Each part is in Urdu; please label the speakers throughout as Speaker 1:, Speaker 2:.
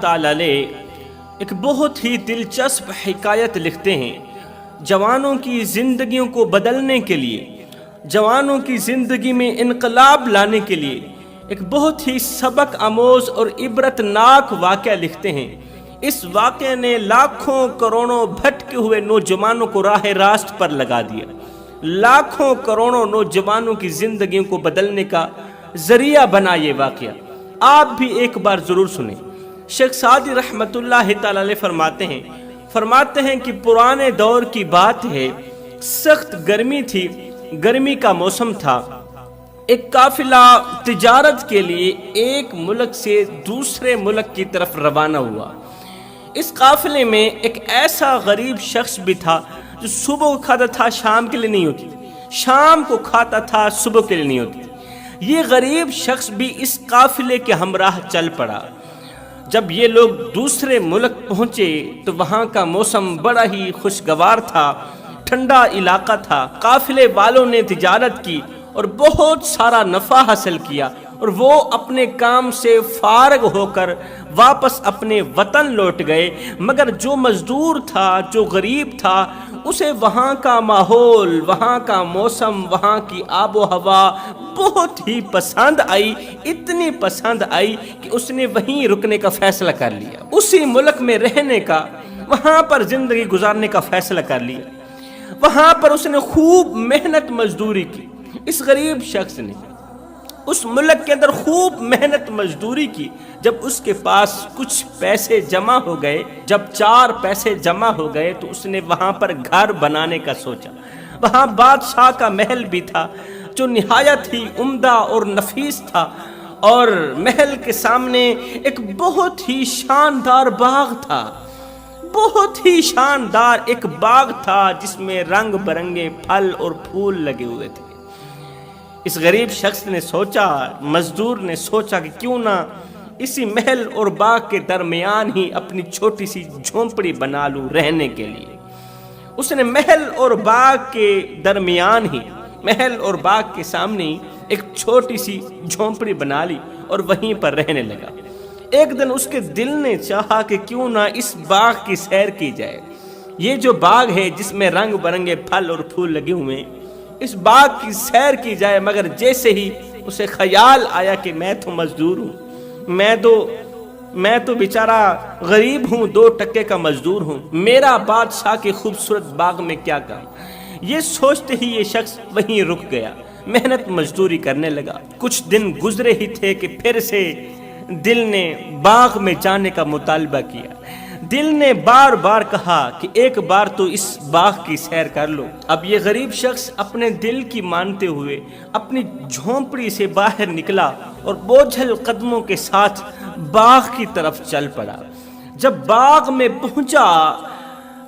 Speaker 1: تعالی علیہ ایک بہت ہی دلچسپ حکایت لکھتے ہیں جوانوں کی زندگیوں کو بدلنے کے لیے، جوانوں کی زندگی میں انقلاب لانے کے لیے ایک بہت ہی سبق آموز اور عبرتناک واقعہ لکھتے ہیں۔ اس واقعے نے لاکھوں کروڑوں بھٹکے ہوئے نوجوانوں کو راہ راست پر لگا دیا، لاکھوں کروڑوں نوجوانوں کی زندگیوں کو بدلنے کا ذریعہ بنا یہ واقعہ۔ آپ بھی ایک بار ضرور سنیں۔ شیخ سعدی رحمت اللہ تعالی علیہ فرماتے ہیں کہ پرانے دور کی بات ہے، سخت گرمی تھی، گرمی کا موسم تھا۔ ایک قافلہ تجارت کے لیے ایک ملک سے دوسرے ملک کی طرف روانہ ہوا۔ اس قافلے میں ایک ایسا غریب شخص بھی تھا جو صبح کو کھاتا تھا، شام کے لیے نہیں ہوتی تھی، شام کو کھاتا تھا، صبح کے لیے نہیں ہوتی تھی۔ یہ غریب شخص بھی اس قافلے کے ہمراہ چل پڑا۔ جب یہ لوگ دوسرے ملک پہنچے تو وہاں کا موسم بڑا ہی خوشگوار تھا، ٹھنڈا علاقہ تھا۔ قافلے والوں نے تجارت کی اور بہت سارا نفع حاصل کیا، اور وہ اپنے کام سے فارغ ہو کر واپس اپنے وطن لوٹ گئے۔ مگر جو مزدور تھا، جو غریب تھا، اسے وہاں کا ماحول، وہاں کا موسم، وہاں کی آب و ہوا بہت ہی پسند آئی، اتنی پسند آئی کہ اس نے وہیں رکنے کا فیصلہ کر لیا، اسی ملک میں رہنے کا، وہاں پر زندگی گزارنے کا فیصلہ کر لیا۔ وہاں پر اس نے خوب محنت مزدوری کی۔ اس غریب شخص نے اس ملک کے اندر خوب محنت مزدوری کی۔ جب اس کے پاس کچھ پیسے جمع ہو گئے، جب 4 پیسے جمع ہو گئے تو اس نے وہاں پر گھر بنانے کا سوچا۔ وہاں بادشاہ کا محل بھی تھا جو نہایت ہی عمدہ اور نفیس تھا، اور محل کے سامنے ایک بہت ہی شاندار باغ تھا، بہت ہی شاندار ایک باغ تھا جس میں رنگ برنگے پھل اور پھول لگے ہوئے تھے۔ اس غریب شخص نے سوچا، مزدور نے سوچا کہ کیوں نہ اسی محل اور باغ کے درمیان ہی اپنی چھوٹی سی جھونپڑی بنا لوں رہنے کے لیے۔ اس نے محل اور باغ کے درمیان ہی، محل اور باغ کے سامنے ہی ایک چھوٹی سی جھونپڑی بنا لی اور وہیں پر رہنے لگا۔ ایک دن اس کے دل نے چاہا کہ کیوں نہ اس باغ کی سیر کی جائے۔ یہ جو باغ ہے جس میں رنگ برنگے پھل اور پھول لگے ہوئے ہیں، اس باغ کی سیر کی جائے۔ مگر جیسے ہی اسے خیال آیا کہ میں تو مزدور ہوں، میں تو بیچارہ غریب ہوں، 2 ٹکے کا مزدور ہوں، میرا بادشاہ کے خوبصورت باغ میں کیا کام۔ یہ سوچتے ہی یہ شخص وہیں رک گیا، محنت مزدوری کرنے لگا۔ کچھ دن گزرے ہی تھے کہ پھر سے دل نے باغ میں جانے کا مطالبہ کیا۔ دل نے بار بار کہا کہ ایک بار تو اس باغ کی سیر کر لو۔ اب یہ غریب شخص اپنے دل کی مانتے ہوئے اپنی جھونپڑی سے باہر نکلا اور بوجھل قدموں کے ساتھ باغ کی طرف چل پڑا۔ جب باغ میں پہنچا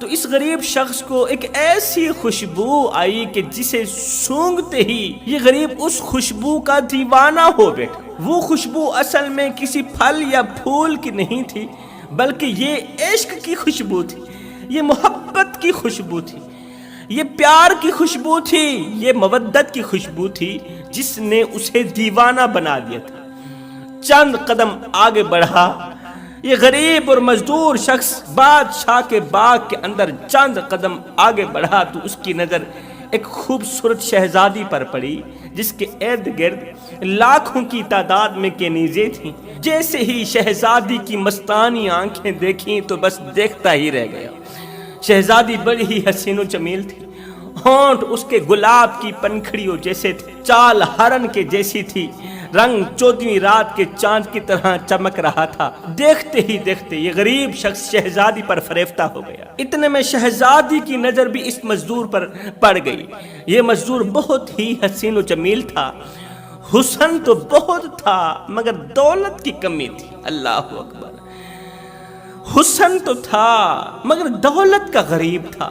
Speaker 1: تو اس غریب شخص کو ایک ایسی خوشبو آئی کہ جسے سونگھتے ہی یہ غریب اس خوشبو کا دیوانہ ہو بیٹھا۔ وہ خوشبو اصل میں کسی پھل یا پھول کی نہیں تھی، بلکہ یہ عشق کی خوشبو تھی، یہ محبت کی خوشبو تھی، یہ پیار کی خوشبو تھی، یہ مودت کی خوشبو تھی جس نے اسے دیوانہ بنا دیا تھا۔ چند قدم آگے بڑھا یہ غریب اور مزدور شخص، بادشاہ کے باغ کے اندر چند قدم آگے بڑھا تو اس کی نظر ایک خوبصورت شہزادی پر پڑی جس کے ارد گرد لاکھوں کی تعداد میں کنیزیں تھیں۔ جیسے ہی شہزادی کی مستانی آنکھیں دیکھیں تو بس دیکھتا ہی رہ گیا۔ شہزادی بڑی ہی حسین و جمیل تھی، ہونٹ اس کے گلاب کی پنکھڑیوں جیسے تھے، چال ہرن کے جیسی تھی، رنگ 14ویں رات کے چاند کی طرح چمک رہا تھا۔ دیکھتے ہی دیکھتے یہ غریب شخص شہزادی پر فریفتہ ہو گیا۔ اتنے میں شہزادی کی نظر بھی اس مزدور پر پڑ گئی۔ یہ مزدور بہت ہی حسین و جمیل تھا، حسن تو بہت تھا مگر دولت کی کمی تھی۔ اللہ اکبر! حسن تو تھا مگر دولت کا غریب تھا۔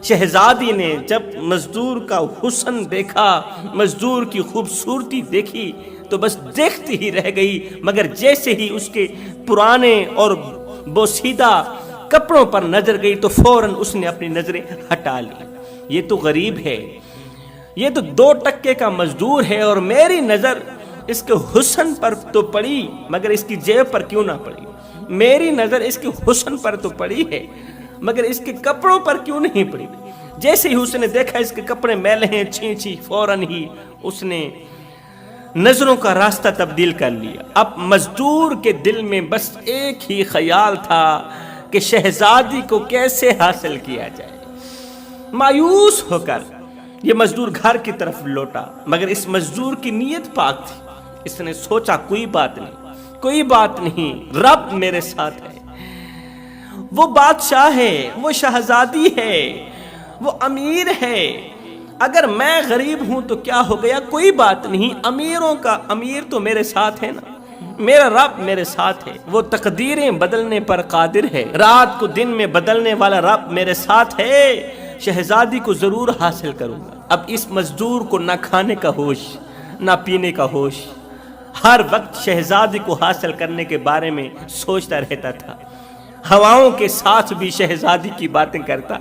Speaker 1: شہزادی نے جب مزدور کا حسن دیکھا، مزدور کی خوبصورتی دیکھی تو بس دیکھتی ہی رہ گئی، مگر جیسے ہی اس کے پرانے اور بوسیدہ کپڑوں پر نظر گئی تو فوراً اس نے اپنی نظریں ہٹا لی۔ یہ تو غریب ہے، یہ تو 2 ٹکے کا مزدور ہے، اور میری نظر اس کے حسن پر تو پڑی مگر اس کی جیب پر کیوں نہ پڑی، میری نظر اس کے حسن پر تو پڑی ہے مگر اس کے کپڑوں پر کیوں نہیں پڑی۔ جیسے ہی اس نے دیکھا اس کے کپڑے میلے ہیں، چھی فوراً ہی اس نے نظروں کا راستہ تبدیل کر لیا۔ اب مزدور کے دل میں بس ایک ہی خیال تھا کہ شہزادی کو کیسے حاصل کیا جائے۔ مایوس ہو کر یہ مزدور گھر کی طرف لوٹا، مگر اس مزدور کی نیت پاک تھی۔ اس نے سوچا کوئی بات نہیں، رب میرے ساتھ ہے، وہ بادشاہ ہے، وہ شہزادی ہے، وہ امیر ہے، اگر میں غریب ہوں تو کیا ہو گیا، کوئی بات نہیں، امیروں کا امیر تو میرے ساتھ ہے نا، میرا رب میرے ساتھ ہے، وہ تقدیریں بدلنے پر قادر ہے، رات کو دن میں بدلنے والا رب میرے ساتھ ہے، شہزادی کو ضرور حاصل کروں گا۔ اب اس مزدور کو نہ کھانے کا ہوش نہ پینے کا ہوش، ہر وقت شہزادی کو حاصل کرنے کے بارے میں سوچتا رہتا تھا۔ ہواؤں کے ساتھ بھی شہزادی کی باتیں کرتا،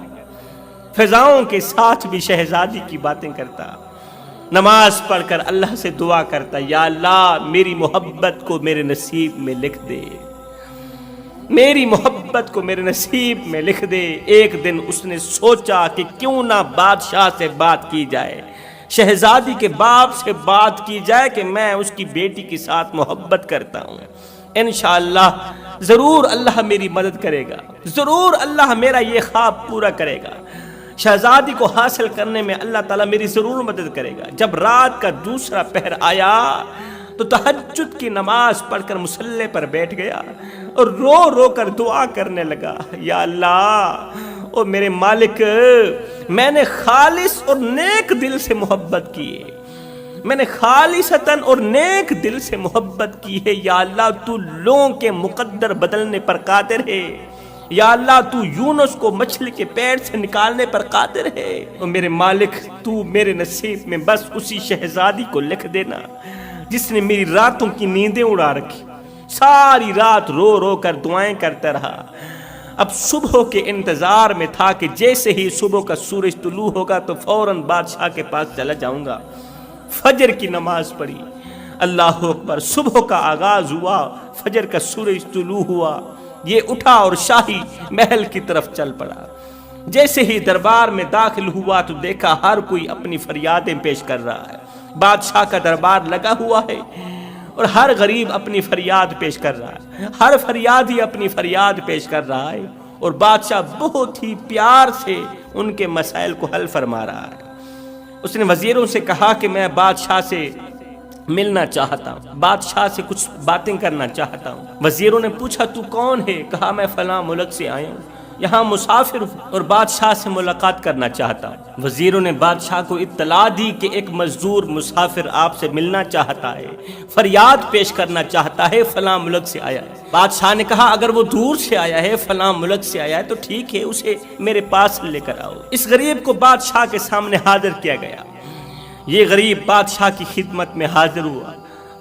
Speaker 1: فضاؤں کے ساتھ بھی شہزادی کی باتیں کرتا، نماز پڑھ کر اللہ سے دعا کرتا، یا اللہ میری محبت کو میرے نصیب میں لکھ دے، میری محبت کو میرے نصیب میں لکھ دے۔ ایک دن اس نے سوچا کہ کیوں نہ بادشاہ سے بات کی جائے، شہزادی کے باپ سے بات کی جائے کہ میں اس کی بیٹی کے ساتھ محبت کرتا ہوں، انشاءاللہ ضرور اللہ میری مدد کرے گا، ضرور اللہ میرا یہ خواب پورا کرے گا، شہزادی کو حاصل کرنے میں اللہ تعالیٰ میری ضرور مدد کرے گا۔ جب رات کا دوسرا پہر آیا تو تہجد کی نماز پڑھ کر مصلی پر بیٹھ گیا اور رو رو کر دعا کرنے لگا، یا اللہ او میرے مالک، میں نے خالص اور نیک دل سے محبت کی ہے، میں نے خالصتاً اور نیک دل سے محبت کی ہے، یا اللہ تو لوگوں کے مقدر بدلنے پر قادر ہے، یا اللہ تو یونس کو مچھلی کے پیٹ سے نکالنے پر قادر ہے، اور میرے مالک تو میرے نصیب میں بس اسی شہزادی کو لکھ دینا جس نے میری راتوں کی نیندیں اڑا رکھی۔ ساری رات رو رو کر دعائیں کرتا رہا۔ اب صبح کے انتظار میں تھا کہ جیسے ہی صبح کا سورج طلوع ہوگا تو فوراً بادشاہ کے پاس چلا جاؤں گا۔ فجر کی نماز پڑھی، اللہ اکبر، صبح کا آغاز ہوا، فجر کا سورج طلوع ہوا، یہ اٹھا اور شاہی محل کی طرف چل پڑا۔ جیسے ہی دربار میں داخل ہوا تو دیکھا ہر کوئی اپنی فریادیں پیش کر رہا ہے، بادشاہ کا دربار لگا ہوا ہے اور ہر غریب اپنی فریاد پیش کر رہا ہے، ہر فریادی اپنی فریاد پیش کر رہا ہے، اور بادشاہ بہت ہی پیار سے ان کے مسائل کو حل فرما رہا ہے۔ اس نے وزیروں سے کہا کہ میں بادشاہ سے ملنا چاہتا ہوں، بادشاہ سے کچھ باتیں کرنا چاہتا ہوں۔ وزیروں نے پوچھا تو کون ہے؟ کہا میں فلاں ملک سے آیا ہوں، یہاں مسافر ہوں اور بادشاہ سے ملاقات کرنا چاہتا ہوں۔ وزیروں نے بادشاہ کو اطلاع دی کہ ایک مزدور مسافر آپ سے ملنا چاہتا ہے، فریاد پیش کرنا چاہتا ہے، فلاں ملک سے آیا ہے۔ بادشاہ نے کہا اگر وہ دور سے آیا ہے، فلاں ملک سے آیا ہے تو ٹھیک ہے، اسے میرے پاس لے کر آؤ۔ اس غریب کو بادشاہ کے سامنے حاضر کیا گیا۔ یہ غریب بادشاہ کی خدمت میں حاضر ہوا۔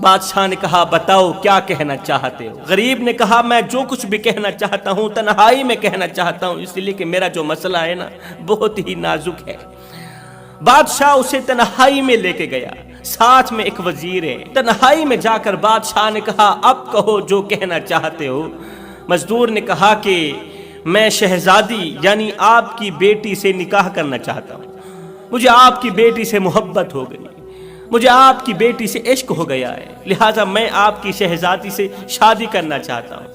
Speaker 1: بادشاہ نے کہا بتاؤ کیا کہنا چاہتے ہو؟ غریب نے کہا میں جو کچھ بھی کہنا چاہتا ہوں تنہائی میں کہنا چاہتا ہوں، اس لیے کہ میرا جو مسئلہ ہے نا بہت ہی نازک ہے۔ بادشاہ اسے تنہائی میں لے کے گیا، ساتھ میں ایک وزیر ہے۔ تنہائی میں جا کر بادشاہ نے کہا اب کہو جو کہنا چاہتے ہو۔ مزدور نے کہا کہ میں شہزادی یعنی آپ کی بیٹی سے نکاح کرنا چاہتا ہوں، مجھے آپ کی بیٹی سے محبت ہو گئی، مجھے آپ کی بیٹی سے عشق ہو گیا ہے، لہٰذا میں آپ کی شہزادی سے شادی کرنا چاہتا ہوں۔